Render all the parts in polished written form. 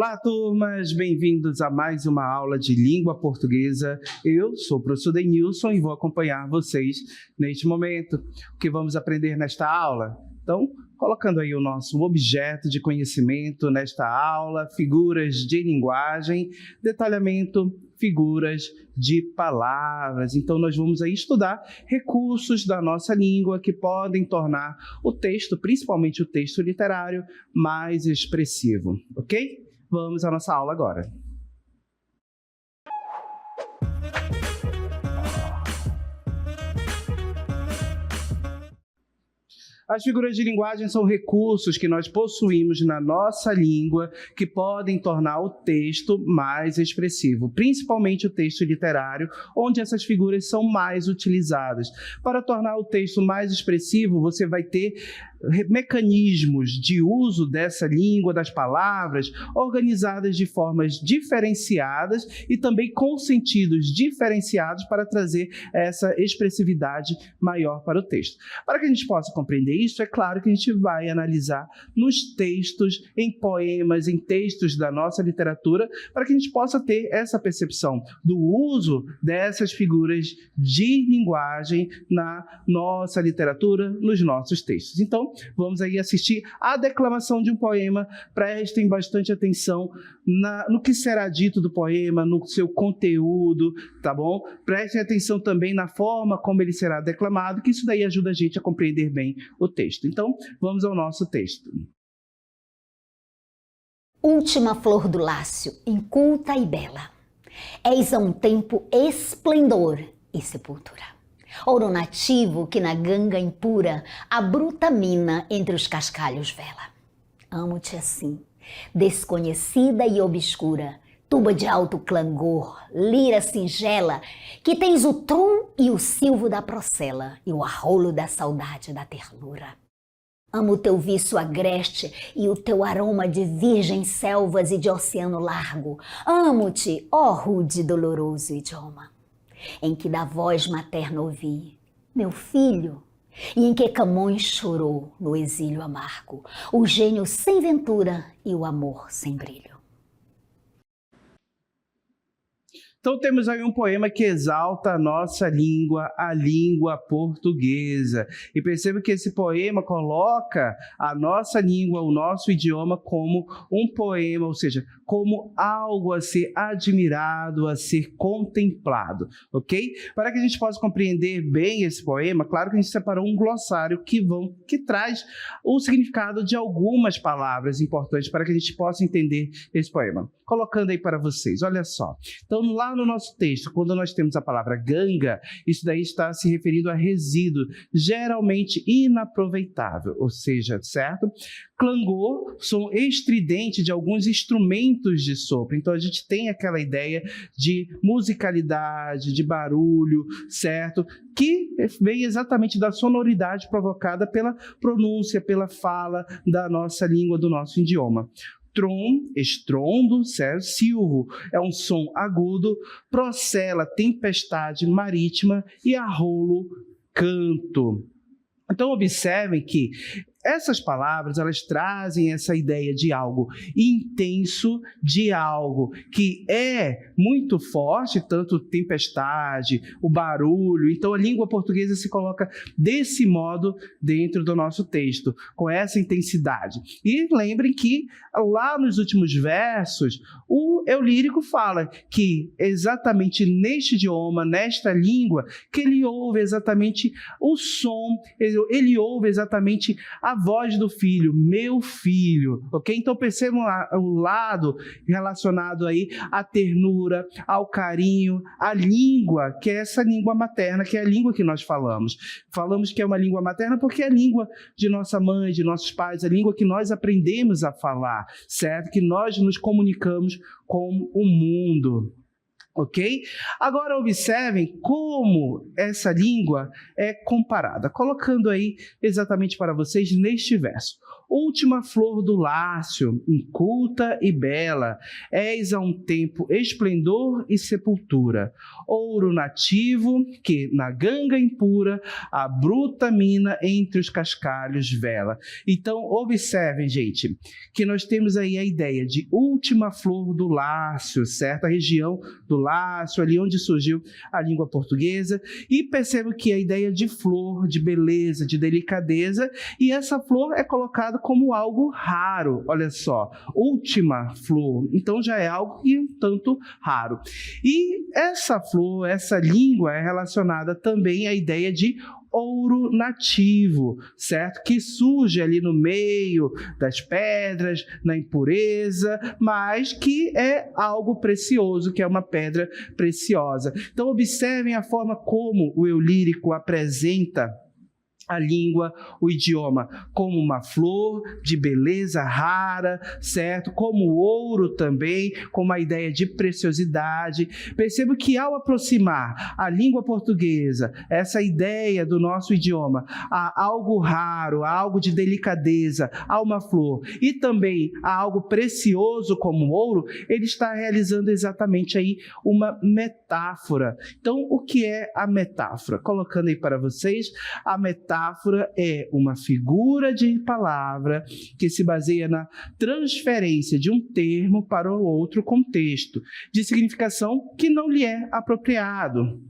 Olá, turmas! Bem-vindos a mais uma aula de língua portuguesa. Eu sou o professor Denilson e vou acompanhar vocês neste momento. O que vamos aprender nesta aula? Então, colocando aí o nosso objeto de conhecimento nesta aula, figuras de linguagem, detalhamento, figuras de palavras. Então, nós vamos aí estudar recursos da nossa língua que podem tornar o texto, principalmente o texto literário, mais expressivo, ok? Vamos à nossa aula agora. As figuras de linguagem são recursos que nós possuímos na nossa língua que podem tornar o texto mais expressivo, principalmente o texto literário, onde essas figuras são mais utilizadas. Para tornar o texto mais expressivo, você vai ter mecanismos de uso dessa língua, das palavras, organizadas de formas diferenciadas e também com sentidos diferenciados para trazer essa expressividade maior para o texto. Para que a gente possa compreender isso, é claro que a gente vai analisar nos textos, em poemas, em textos da nossa literatura, para que a gente possa ter essa percepção do uso dessas figuras de linguagem na nossa literatura, nos nossos textos. Então, vamos aí assistir a declamação de um poema. Prestem bastante atenção no que será dito do poema, no seu conteúdo, tá bom? Prestem atenção também na forma como ele será declamado, que isso daí ajuda a gente a compreender bem o texto. Então, vamos ao nosso texto. Última flor do lácio, inculta e bela, eis a um tempo esplendor e sepultura. Ouro nativo que na ganga impura a bruta mina entre os cascalhos vela. Amo-te assim, desconhecida e obscura, tuba de alto clangor, lira singela, que tens o trum e o silvo da procela e o arrolo da saudade da ternura. Amo o teu viço agreste e o teu aroma de virgens selvas e de oceano largo. Amo-te, ó rude e doloroso idioma, em que da voz materna ouvi, meu filho, e em que Camões chorou no exílio amargo, o gênio sem ventura e o amor sem brilho. Então temos aí um poema que exalta a nossa língua, a língua portuguesa. E perceba que esse poema coloca a nossa língua, o nosso idioma como um poema, ou seja, como algo a ser admirado, a ser contemplado, ok? Para que a gente possa compreender bem esse poema, claro que a gente separou um glossário que traz o significado de algumas palavras importantes para que a gente possa entender esse poema. Colocando aí para vocês, olha só. Então, lá no nosso texto, quando nós temos a palavra ganga, isso daí está se referindo a resíduo, geralmente inaproveitável, ou seja, certo? Clangor, som estridente de alguns instrumentos de sopro. Então, a gente tem aquela ideia de musicalidade, de barulho, certo? Que vem exatamente da sonoridade provocada pela pronúncia, pela fala da nossa língua, do nosso idioma. Trom, estrondo, certo? Silvo é um som agudo, procela, tempestade marítima e arrolo, canto. Então, observem que essas palavras, elas trazem essa ideia de algo intenso, de algo que é muito forte, tanto tempestade, o barulho. Então, a língua portuguesa se coloca desse modo dentro do nosso texto, com essa intensidade. E lembrem que lá nos últimos versos, o eu lírico fala que exatamente neste idioma, nesta língua, que ele ouve exatamente o som, ele ouve exatamente a voz do filho, meu filho, ok? Então percebam o lado relacionado aí à ternura, ao carinho, à língua, que é essa língua materna, que é a língua que nós falamos. Falamos que é uma língua materna porque é a língua de nossa mãe, de nossos pais, a língua que nós aprendemos a falar, certo? Que nós nos comunicamos com o mundo. Ok? Agora observem como essa língua é comparada, colocando aí exatamente para vocês neste verso. Última flor do Lácio, inculta e bela, és a um tempo esplendor e sepultura. Ouro nativo que na ganga impura a bruta mina entre os cascalhos vela. Então observem, gente, que nós temos aí a ideia de última flor do Lácio, certo? A região do Lácio, ali onde surgiu a língua portuguesa, e percebo que a ideia de flor, de beleza, de delicadeza, e essa flor é colocada como algo raro, olha só, última flor, então já é algo um tanto raro. E essa flor, essa língua é relacionada também à ideia de ouro nativo, certo? Que surge ali no meio das pedras, na impureza, mas que é algo precioso, que é uma pedra preciosa. Então observem a forma como o eu lírico apresenta a língua, o idioma, como uma flor de beleza rara, certo? Como o ouro também, como a ideia de preciosidade. Percebo que ao aproximar a língua portuguesa, essa ideia do nosso idioma, a algo raro, a algo de delicadeza, a uma flor, e também a algo precioso como o ouro, ele está realizando exatamente aí uma metáfora. Então, o que é a metáfora? Colocando aí para vocês, a metáfora é uma figura de palavra que se baseia na transferência de um termo para o outro contexto, de significação que não lhe é apropriado.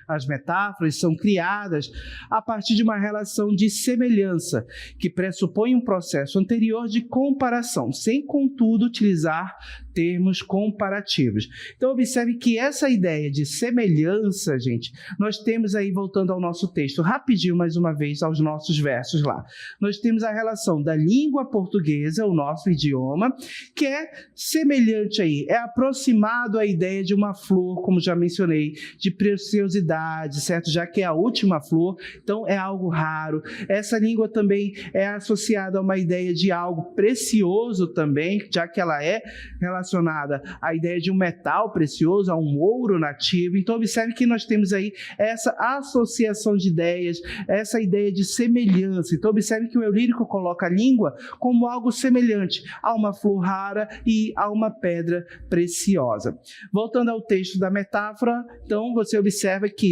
As metáforas são criadas a partir de uma relação de semelhança, que pressupõe um processo anterior de comparação, sem, contudo, utilizar termos comparativos. Então, observe que essa ideia de semelhança, gente, nós temos aí, voltando ao nosso texto, rapidinho, mais uma vez, aos nossos versos lá. Nós temos a relação da língua portuguesa, o nosso idioma, que é semelhante aí, é aproximado à ideia de uma flor, como já mencionei, de preciosidade, certo? Já que é a última flor, então é algo raro. Essa língua também é associada a uma ideia de algo precioso também, já que ela é relacionada à ideia de um metal precioso, a um ouro nativo. Então observe que nós temos aí essa associação de ideias, essa ideia de semelhança. Então observe que o eu lírico coloca a língua como algo semelhante a uma flor rara e a uma pedra preciosa. Voltando ao texto da metáfora, então você observa que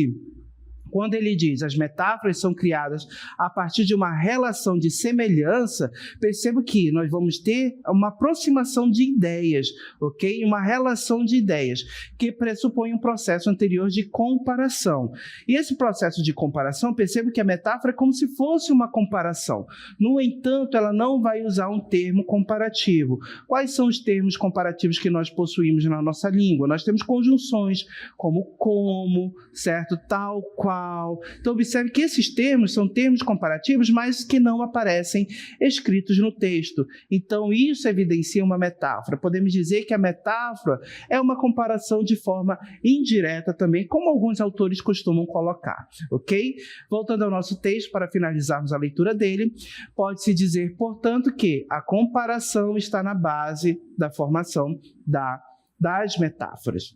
quando ele diz as metáforas são criadas a partir de uma relação de semelhança, percebo que nós vamos ter uma aproximação de ideias, ok? Uma relação de ideias que pressupõe um processo anterior de comparação. E esse processo de comparação, percebo que a metáfora é como se fosse uma comparação. No entanto, ela não vai usar um termo comparativo. Quais são os termos comparativos que nós possuímos na nossa língua? Nós temos conjunções como, certo? Tal, qual. Então, observe que esses termos são termos comparativos, mas que não aparecem escritos no texto. Então, isso evidencia uma metáfora. Podemos dizer que a metáfora é uma comparação de forma indireta também, como alguns autores costumam colocar, ok? Voltando ao nosso texto, para finalizarmos a leitura dele, pode-se dizer, portanto, que a comparação está na base da formação das metáforas.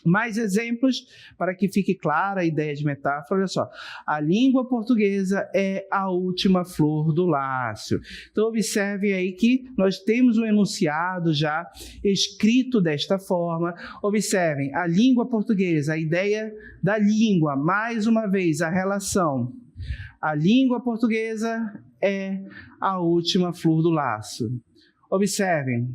Mais exemplos para que fique clara a ideia de metáfora. Olha só, a língua portuguesa é a última flor do Lácio. Então observe aí que nós temos um enunciado já escrito desta forma. Observem, a língua portuguesa, a ideia da língua, mais uma vez a relação. A língua portuguesa é a última flor do Lácio. Observem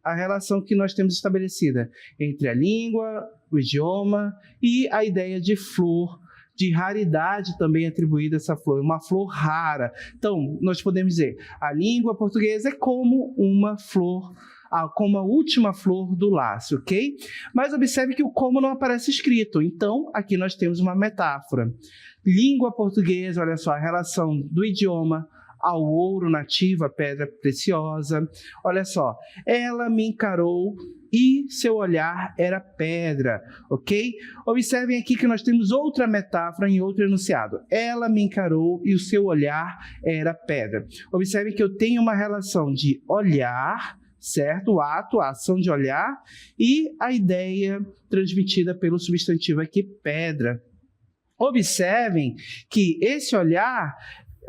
a relação que nós temos estabelecida entre a língua, o idioma e a ideia de flor, de raridade também atribuída a essa flor, uma flor rara. Então, nós podemos dizer, a língua portuguesa é como uma flor, como a última flor do Lácio, ok? Mas observe que o como não aparece escrito, então aqui nós temos uma metáfora. Língua portuguesa, olha só, a relação do idioma ao ouro nativo, a pedra preciosa. Olha só, ela me encarou e seu olhar era pedra, ok? Observem aqui que nós temos outra metáfora em outro enunciado. Ela me encarou e o seu olhar era pedra. Observem que eu tenho uma relação de olhar, certo? O ato, a ação de olhar, e a ideia transmitida pelo substantivo aqui, pedra. Observem que esse olhar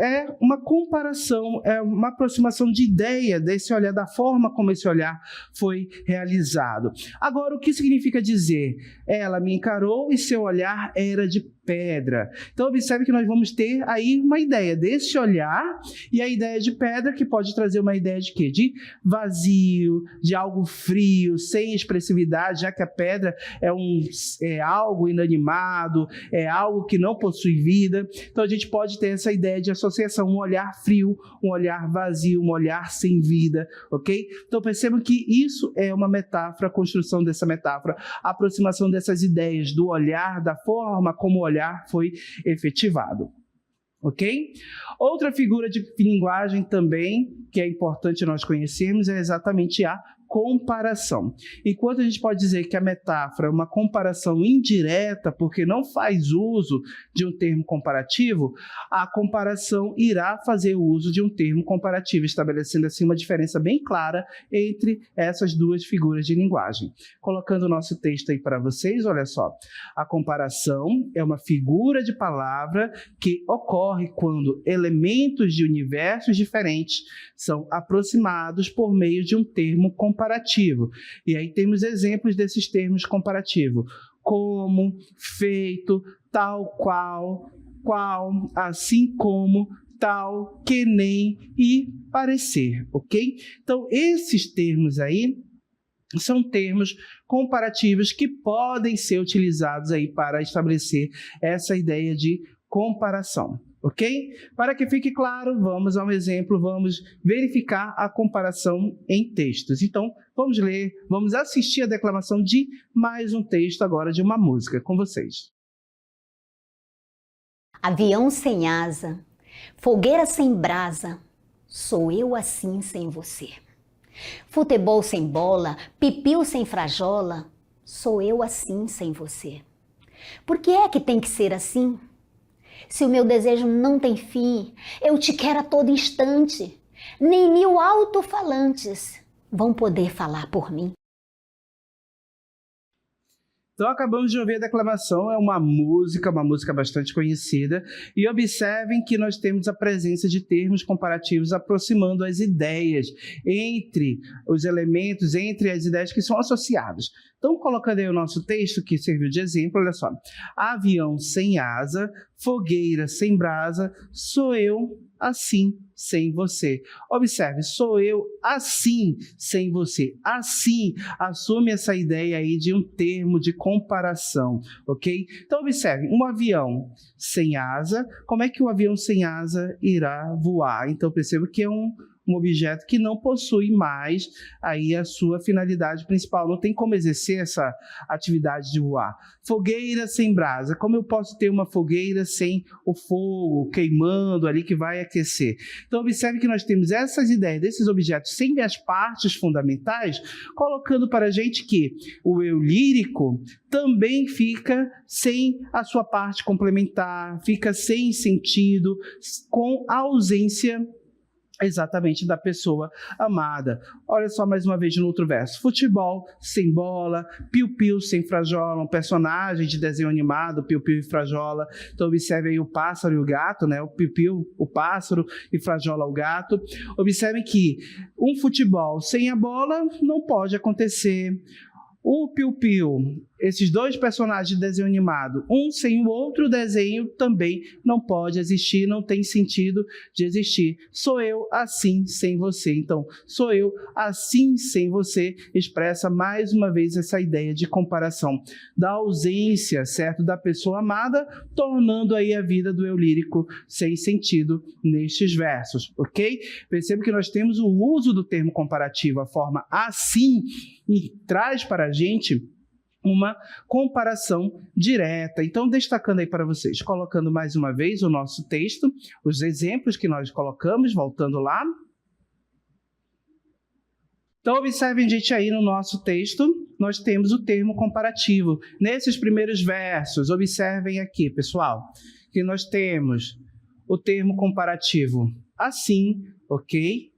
é uma comparação, é uma aproximação de ideia desse olhar, da forma como esse olhar foi realizado. Agora, o que significa dizer? Ela me encarou e seu olhar era de pedra. Então, observe que nós vamos ter aí uma ideia desse olhar e a ideia de pedra, que pode trazer uma ideia de quê? De vazio, de algo frio, sem expressividade, já que a pedra é algo inanimado, é algo que não possui vida. Então, a gente pode ter essa ideia de associação, um olhar frio, um olhar vazio, um olhar sem vida, ok? Então, percebam que isso é uma metáfora, a construção dessa metáfora, a aproximação dessas ideias do olhar, da forma como o olhar foi efetivado. Ok? Outra figura de linguagem também que é importante nós conhecermos é exatamente a comparação. Enquanto a gente pode dizer que a metáfora é uma comparação indireta, porque não faz uso de um termo comparativo, a comparação irá fazer uso de um termo comparativo, estabelecendo assim uma diferença bem clara entre essas duas figuras de linguagem. Colocando o nosso texto aí para vocês, olha só. A comparação é uma figura de palavra que ocorre quando elementos de universos diferentes são aproximados por meio de um termo comparativo. E aí temos exemplos desses termos comparativos: como, feito, tal qual, assim como, tal, que nem e parecer, ok? Então, esses termos aí são termos comparativos que podem ser utilizados aí para estabelecer essa ideia de comparação. Ok? Para que fique claro, vamos a um exemplo, vamos verificar a comparação em textos. Então, vamos ler, vamos assistir a declamação de mais um texto agora de uma música com vocês. Avião sem asa, fogueira sem brasa, sou eu assim sem você. Futebol sem bola, pipiu sem frajola, sou eu assim sem você. Por que é que tem que ser assim? Se o meu desejo não tem fim, eu te quero a todo instante. Nem 1000 alto-falantes vão poder falar por mim. Então, acabamos de ouvir a declamação, é uma música bastante conhecida, e observem que nós temos a presença de termos comparativos aproximando as ideias entre os elementos, entre as ideias que são associadas. Então, colocando aí o nosso texto, que serviu de exemplo, olha só. Avião sem asa, fogueira sem brasa, sou eu assim sem você. Observe, sou eu assim sem você. Assim, assume essa ideia aí de um termo de comparação, ok? Então, observe, um avião sem asa, como é que o avião sem asa irá voar? Então, perceba que é um objeto que não possui mais aí a sua finalidade principal, não tem como exercer essa atividade de voar. Fogueira sem brasa, como eu posso ter uma fogueira sem o fogo queimando ali que vai aquecer? Então observe que nós temos essas ideias desses objetos sem as partes fundamentais, colocando para a gente que o eu lírico também fica sem a sua parte complementar, fica sem sentido, com a ausência exatamente da pessoa amada. Olha só mais uma vez no outro verso. Futebol sem bola, piu-piu sem frajola, um personagem de desenho animado, piu-piu e frajola. Então observe aí o pássaro e o gato, né? O piu-piu, o pássaro, e frajola, o gato. Observem que um futebol sem a bola não pode acontecer. O piu-piu, esses dois personagens de desenho animado, um sem o outro desenho também não pode existir, não tem sentido de existir. Sou eu assim sem você. Então, sou eu assim sem você expressa mais uma vez essa ideia de comparação da ausência, certo, da pessoa amada, tornando aí a vida do eu lírico sem sentido nestes versos, ok? Perceba que nós temos o uso do termo comparativo, a forma assim, e traz para a gente uma comparação direta. Então, destacando aí para vocês, colocando mais uma vez o nosso texto, os exemplos que nós colocamos, voltando lá. Então, observem, gente, aí no nosso texto, nós temos o termo comparativo. Nesses primeiros versos, observem aqui, pessoal, que nós temos o termo comparativo assim, ok?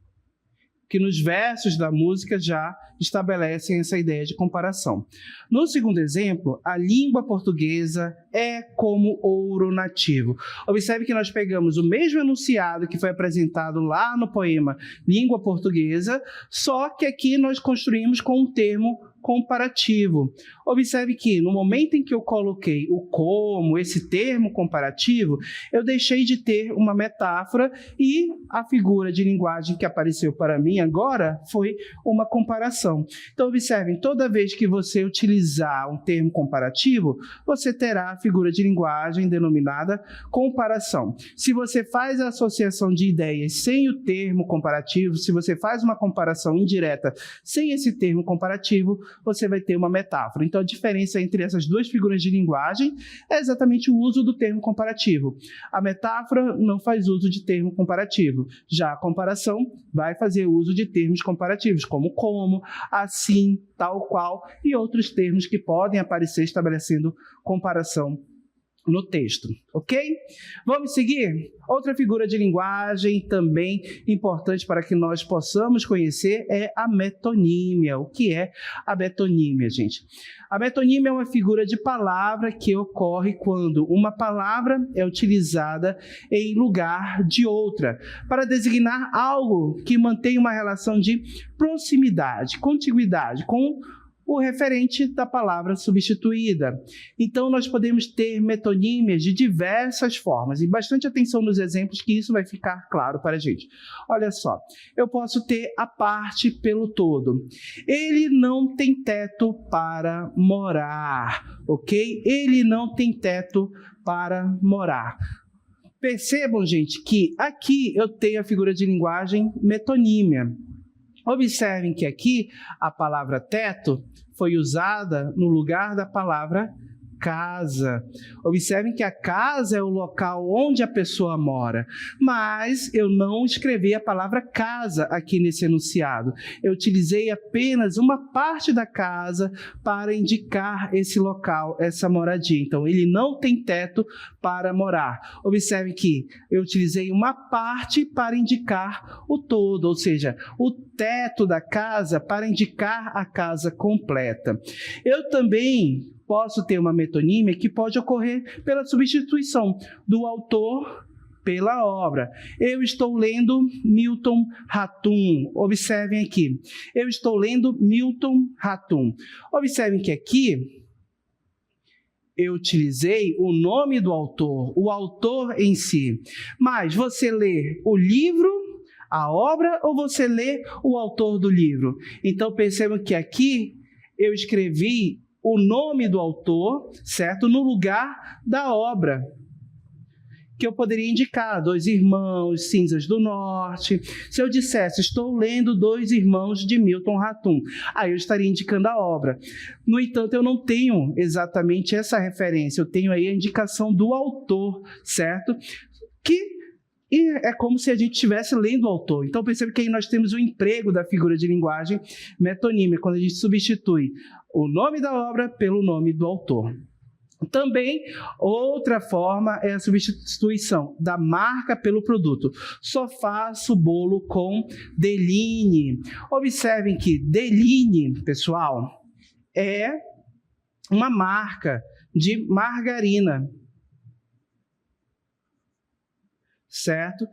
que nos versos da música já estabelecem essa ideia de comparação. No segundo exemplo, a língua portuguesa é como ouro nativo. Observe que nós pegamos o mesmo enunciado que foi apresentado lá no poema Língua Portuguesa, só que aqui nós construímos com um termo comparativo. Observe que no momento em que eu coloquei o como, esse termo comparativo, eu deixei de ter uma metáfora e a figura de linguagem que apareceu para mim agora foi uma comparação. Então, observem, toda vez que você utilizar um termo comparativo, você terá a figura de linguagem denominada comparação. Se você faz a associação de ideias sem o termo comparativo, se você faz uma comparação indireta sem esse termo comparativo, você vai ter uma metáfora. Então, a diferença entre essas duas figuras de linguagem é exatamente o uso do termo comparativo. A metáfora não faz uso de termo comparativo. Já a comparação vai fazer uso de termos comparativos, como, assim, tal qual, e outros termos que podem aparecer estabelecendo comparação no texto, ok? Vamos seguir? Outra figura de linguagem também importante para que nós possamos conhecer é a metonímia. O que é a metonímia, gente? A metonímia é uma figura de palavra que ocorre quando uma palavra é utilizada em lugar de outra, para designar algo que mantém uma relação de proximidade, contiguidade com o referente da palavra substituída. Então, nós podemos ter metonímias de diversas formas, e bastante atenção nos exemplos que isso vai ficar claro para a gente. Olha só, eu posso ter a parte pelo todo. Ele não tem teto para morar, ok? Ele não tem teto para morar. Percebam, gente, que aqui eu tenho a figura de linguagem metonímia. Observem que aqui a palavra teto foi usada no lugar da palavra casa. Observem que a casa é o local onde a pessoa mora, mas eu não escrevi a palavra casa aqui nesse enunciado. Eu utilizei apenas uma parte da casa para indicar esse local, essa moradia. Então, ele não tem teto para morar. Observem que eu utilizei uma parte para indicar o todo, ou seja, o teto da casa para indicar a casa completa. Eu também posso ter uma metonímia que pode ocorrer pela substituição do autor pela obra. Eu estou lendo Milton Ratum. Observem aqui. Eu estou lendo Milton Ratum. Observem que aqui eu utilizei o nome do autor, o autor em si. Mas você lê o livro, a obra, ou você lê o autor do livro? Então percebam que aqui eu escrevi o nome do autor, certo? No lugar da obra, que eu poderia indicar, Dois Irmãos, Cinzas do Norte. Se eu dissesse, estou lendo Dois Irmãos de Milton Ratum, aí eu estaria indicando a obra. No entanto, eu não tenho exatamente essa referência, eu tenho aí a indicação do autor, certo? E é como se a gente estivesse lendo o autor. Então, percebe que aí nós temos o emprego da figura de linguagem metonímia, quando a gente substitui o nome da obra pelo nome do autor. Também, outra forma é a substituição da marca pelo produto. Só faço bolo com Deline. Observem que Deline, pessoal, é uma marca de margarina. Certo?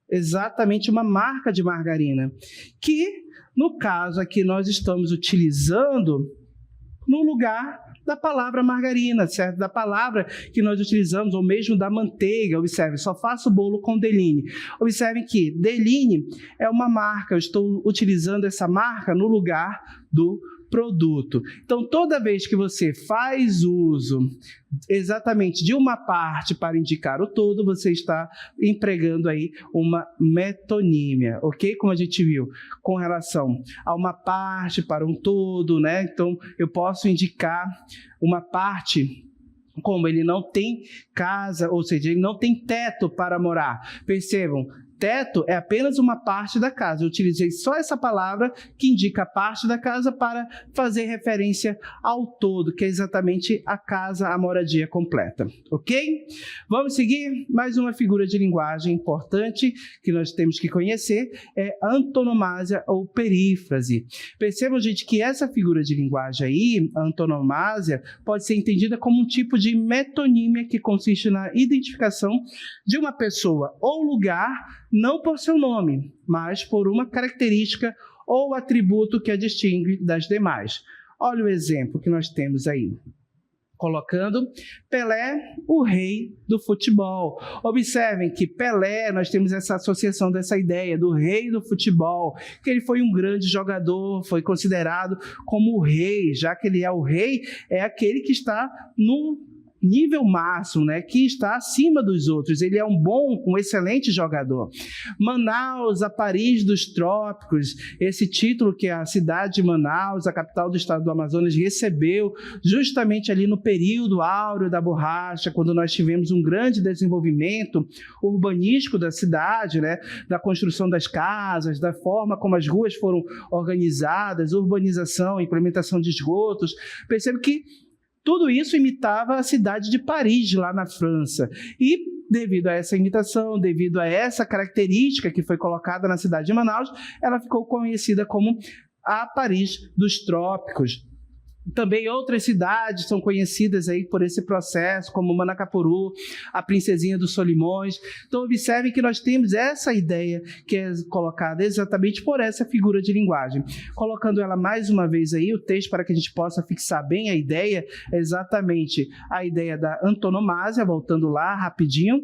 Exatamente uma marca de margarina, que no caso aqui nós estamos utilizando no lugar da palavra margarina, certo? Da palavra que nós utilizamos, ou mesmo da manteiga. Observe, só faço bolo com Deline. Observem que Deline é uma marca, eu estou utilizando essa marca no lugar do produto. Então, toda vez que você faz uso exatamente de uma parte para indicar o todo, você está empregando aí uma metonímia, ok? Como a gente viu, com relação a uma parte para um todo, né? Então, eu posso indicar uma parte como ele não tem casa, ou seja, ele não tem teto para morar. Percebam, Teto é apenas uma parte da casa. Eu utilizei só essa palavra que indica a parte da casa para fazer referência ao todo, que é exatamente a casa, a moradia completa. Ok? Vamos seguir? Mais uma figura de linguagem importante que nós temos que conhecer é a antonomásia ou perífrase. Percebam, gente, que essa figura de linguagem aí, a antonomásia, pode ser entendida como um tipo de metonímia que consiste na identificação de uma pessoa ou lugar não por seu nome, mas por uma característica ou atributo que a distingue das demais. Olha o exemplo que nós temos aí. Colocando Pelé, o rei do futebol. Observem que Pelé, nós temos essa associação dessa ideia do rei do futebol, que ele foi um grande jogador, foi considerado como o rei, já que ele é o rei, é aquele que está no nível máximo, né, que está acima dos outros. Ele é um excelente jogador. Manaus, a Paris dos trópicos, esse título que a cidade de Manaus, a capital do estado do Amazonas, recebeu justamente ali no período áureo da borracha, quando nós tivemos um grande desenvolvimento urbanístico da cidade, né, da construção das casas, da forma como as ruas foram organizadas, urbanização, implementação de esgotos. Percebe que tudo isso imitava a cidade de Paris, lá na França. E, devido a essa imitação, devido a essa característica que foi colocada na cidade de Manaus, ela ficou conhecida como a Paris dos trópicos. Também outras cidades são conhecidas aí por esse processo, como Manacapuru, a Princesinha dos Solimões. Então, observem que nós temos essa ideia que é colocada exatamente por essa figura de linguagem. Colocando ela mais uma vez aí, o texto, para que a gente possa fixar bem a ideia, é exatamente a ideia da antonomásia, voltando lá rapidinho,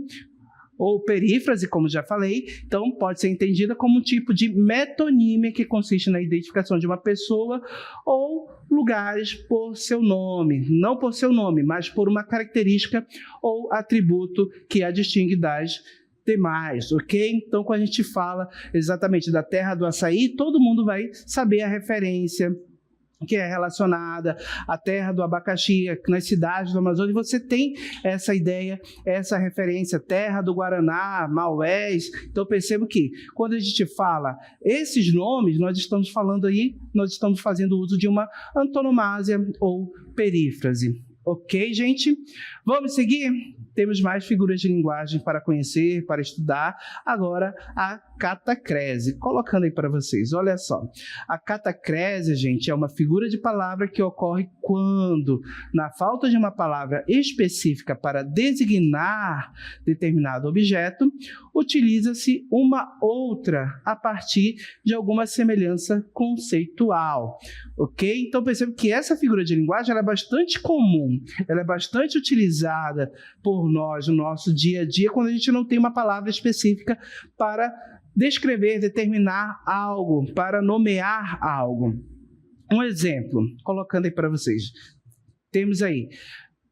ou perífrase, como já falei. Então, pode ser entendida como um tipo de metonímia que consiste na identificação de uma pessoa ou lugares por seu nome, não por seu nome, mas por uma característica ou atributo que a distingue das demais, ok? Então, quando a gente fala exatamente da terra do açaí, todo mundo vai saber a referência que é relacionada à terra do abacaxi, nas cidades do Amazonas. Você tem essa ideia, essa referência, terra do Guaraná, Maués. Então, percebo que quando a gente fala esses nomes, nós estamos fazendo uso de uma antonomásia ou perífrase. Ok, gente? Vamos seguir? Temos mais figuras de linguagem para conhecer, para estudar. Agora, a catacrese. Colocando aí para vocês, olha só. A catacrese, gente, é uma figura de palavra que ocorre quando, na falta de uma palavra específica para designar determinado objeto, utiliza-se uma outra a partir de alguma semelhança conceitual. Ok? Então, percebo que essa figura de linguagem ela é bastante comum, ela é bastante utilizada por nós no nosso dia a dia, quando a gente não tem uma palavra específica para descrever, determinar algo, para nomear algo. Um exemplo, colocando aí para vocês. Temos aí,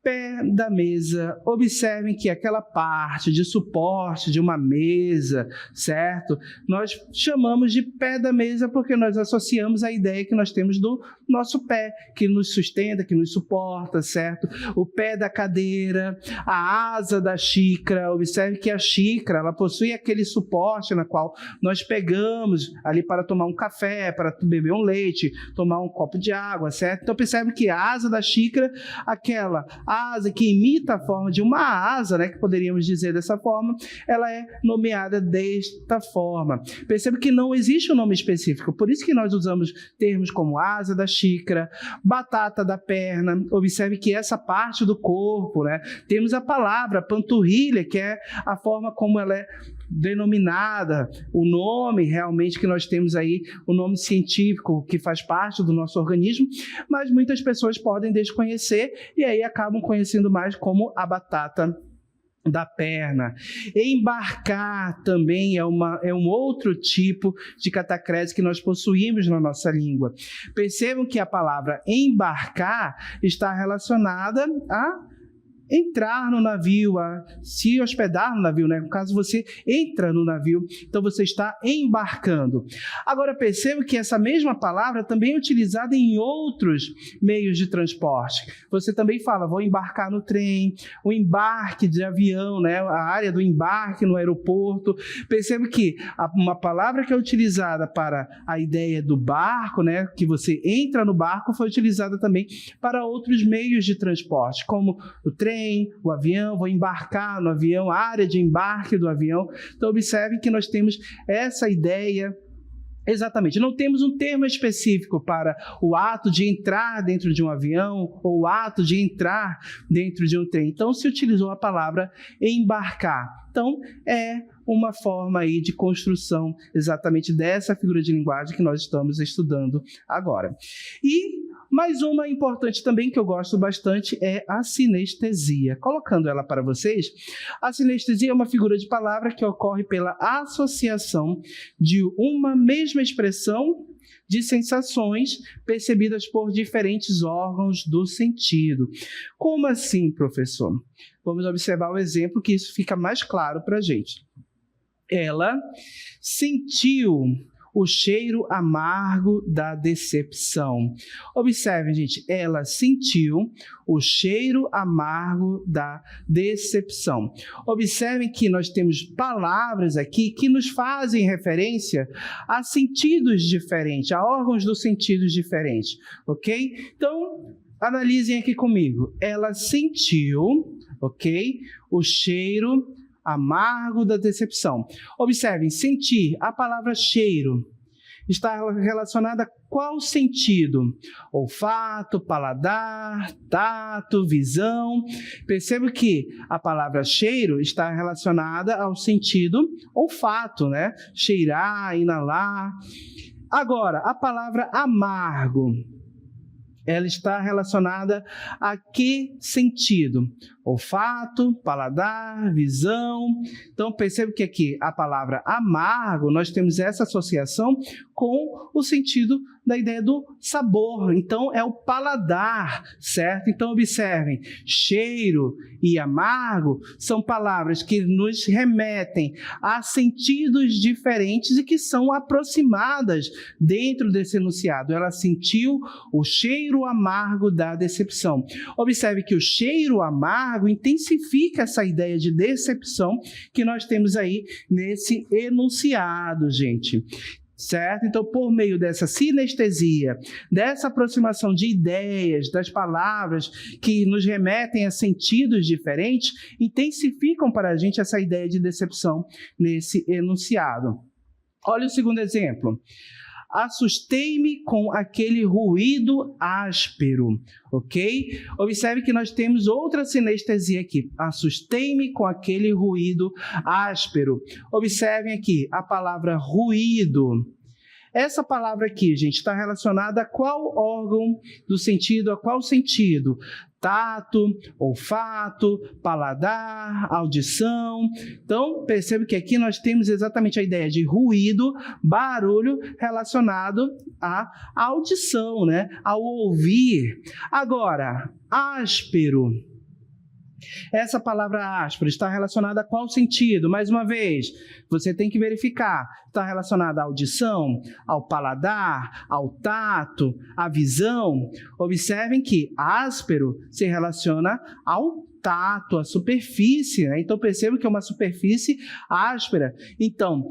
pé da mesa. Observem que aquela parte de suporte de uma mesa, certo? Nós chamamos de pé da mesa porque nós associamos a ideia que nós temos do nosso pé, que nos sustenta, que nos suporta, certo? O pé da cadeira, a asa da xícara. Observe que a xícara, ela possui aquele suporte na qual nós pegamos ali para tomar um café, para beber um leite, tomar um copo de água, certo? Então, percebe que a asa da xícara, aquela asa que imita a forma de uma asa, né, que poderíamos dizer dessa forma, ela é nomeada desta forma. Perceba que não existe um nome específico, por isso que nós usamos termos como asa da xícara, batata da perna. Observe que essa parte do corpo, né, temos a palavra panturrilha, que é a forma como ela é denominada, o nome realmente que nós temos aí, o nome científico que faz parte do nosso organismo, mas muitas pessoas podem desconhecer e aí acabam conhecendo mais como a batata da perna. Embarcar também é um outro tipo de catacrese que nós possuímos na nossa língua. Percebam que a palavra embarcar está relacionada a entrar no navio, a se hospedar no navio, né? No caso, você entra no navio, então você está embarcando. Agora, perceba que essa mesma palavra também é utilizada em outros meios de transporte. Você também fala, vou embarcar no trem, o embarque de avião, né? A área do embarque no aeroporto. Perceba que uma palavra que é utilizada para a ideia do barco, né? Que você entra no barco, foi utilizada também para outros meios de transporte, como o trem, o avião, vou embarcar no avião, a área de embarque do avião. Então, observe que nós temos essa ideia. Exatamente, não temos um termo específico para o ato de entrar dentro de um avião ou o ato de entrar dentro de um trem. Então, se utilizou a palavra embarcar. Então, é uma forma aí de construção exatamente dessa figura de linguagem que nós estamos estudando agora. E mais uma importante também que eu gosto bastante é a sinestesia. Colocando ela para vocês, a sinestesia é uma figura de palavra que ocorre pela associação de uma mesma expressão de sensações percebidas por diferentes órgãos do sentido. Como assim, professor? Vamos observar o exemplo que isso fica mais claro para a gente. Ela sentiu o cheiro amargo da decepção. Observem, gente, ela sentiu o cheiro amargo da decepção. Observem que nós temos palavras aqui que nos fazem referência a sentidos diferentes, a órgãos dos sentidos diferentes, ok? Então, analisem aqui comigo. Ela sentiu, ok, o cheiro amargo da decepção. Observem, sentir, a palavra cheiro está relacionada a qual sentido? Olfato, paladar, tato, visão. Perceba que a palavra cheiro está relacionada ao sentido olfato, né? Cheirar, inalar. Agora, a palavra amargo, ela está relacionada a que sentido? Olfato, paladar, visão. Então, perceba que aqui a palavra amargo, nós temos essa associação com o sentido da ideia do sabor. Então, é o paladar, certo? Então, observem, cheiro e amargo são palavras que nos remetem a sentidos diferentes e que são aproximadas dentro desse enunciado. Ela sentiu o cheiro amargo da decepção. Observe que o cheiro amargo intensifica essa ideia de decepção que nós temos aí nesse enunciado, gente. Certo? Então, por meio dessa sinestesia, dessa aproximação de ideias, das palavras que nos remetem a sentidos diferentes, intensificam para a gente essa ideia de decepção nesse enunciado. Olha o segundo exemplo. Assustei-me com aquele ruído áspero, ok? Observe que nós temos outra sinestesia aqui. Assustei-me com aquele ruído áspero. Observem aqui a palavra ruído. Essa palavra aqui, gente, está relacionada a qual órgão do sentido, a qual sentido? Tato, olfato, paladar, audição. Então, perceba que aqui nós temos exatamente a ideia de ruído, barulho relacionado à audição, né? Ao ouvir. Agora, áspero. Essa palavra áspero está relacionada a qual sentido? Mais uma vez, você tem que verificar. Está relacionada à audição, ao paladar, ao tato, à visão. Observem que áspero se relaciona ao tato, à superfície, né? Então, percebam que é uma superfície áspera. Então,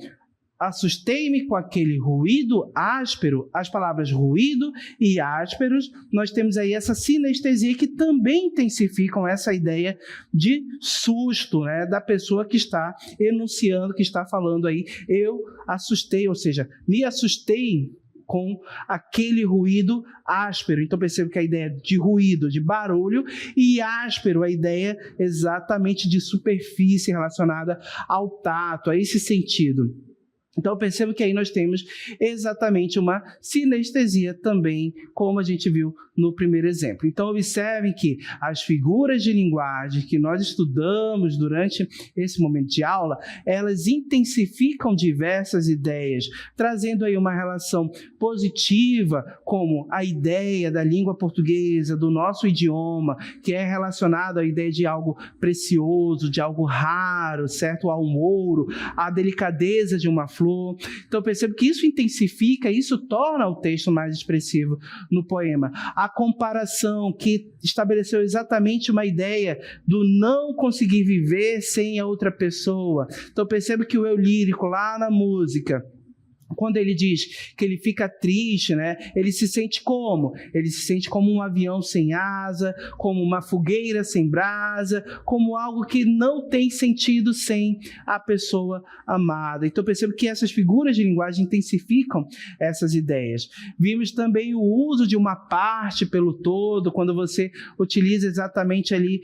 assustei-me com aquele ruído áspero. As palavras ruído e ásperos, nós temos aí essa sinestesia que também intensificam essa ideia de susto, né, da pessoa que está enunciando, que está falando aí. Eu assustei, ou seja, me assustei com aquele ruído áspero. Então, percebo que a ideia de ruído, de barulho, e áspero, a ideia exatamente de superfície relacionada ao tato, a esse sentido. Então, perceba que aí nós temos exatamente uma sinestesia também, como a gente viu no primeiro exemplo. Então, observem que as figuras de linguagem que nós estudamos durante esse momento de aula, elas intensificam diversas ideias, trazendo aí uma relação positiva, como a ideia da língua portuguesa, do nosso idioma, que é relacionado à ideia de algo precioso, de algo raro, certo? Ao ouro, à delicadeza de uma flor. Então, eu percebo que isso intensifica, isso torna o texto mais expressivo no poema. A comparação que estabeleceu exatamente uma ideia do não conseguir viver sem a outra pessoa. Então, eu percebo que o eu lírico lá na música, quando ele diz que ele fica triste, né? Ele se sente como? Ele se sente como um avião sem asa, como uma fogueira sem brasa, como algo que não tem sentido sem a pessoa amada. Então, percebo que essas figuras de linguagem intensificam essas ideias. Vimos também o uso de uma parte pelo todo, quando você utiliza exatamente ali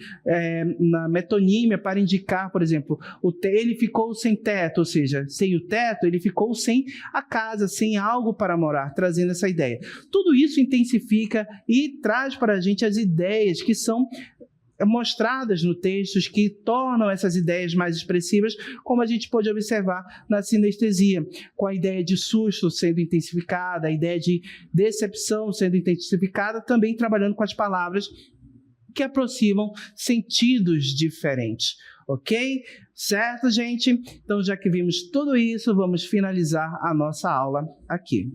na metonímia para indicar, por exemplo, ele ficou sem teto, ou seja, sem o teto, ele ficou sem a casa, sem algo para morar, trazendo essa ideia. Tudo isso intensifica e traz para a gente as ideias que são mostradas no texto, que tornam essas ideias mais expressivas, como a gente pode observar na sinestesia, com a ideia de susto sendo intensificada, a ideia de decepção sendo intensificada, também trabalhando com as palavras que aproximam sentidos diferentes. Ok? Certo, gente? Então, já que vimos tudo isso, vamos finalizar a nossa aula aqui.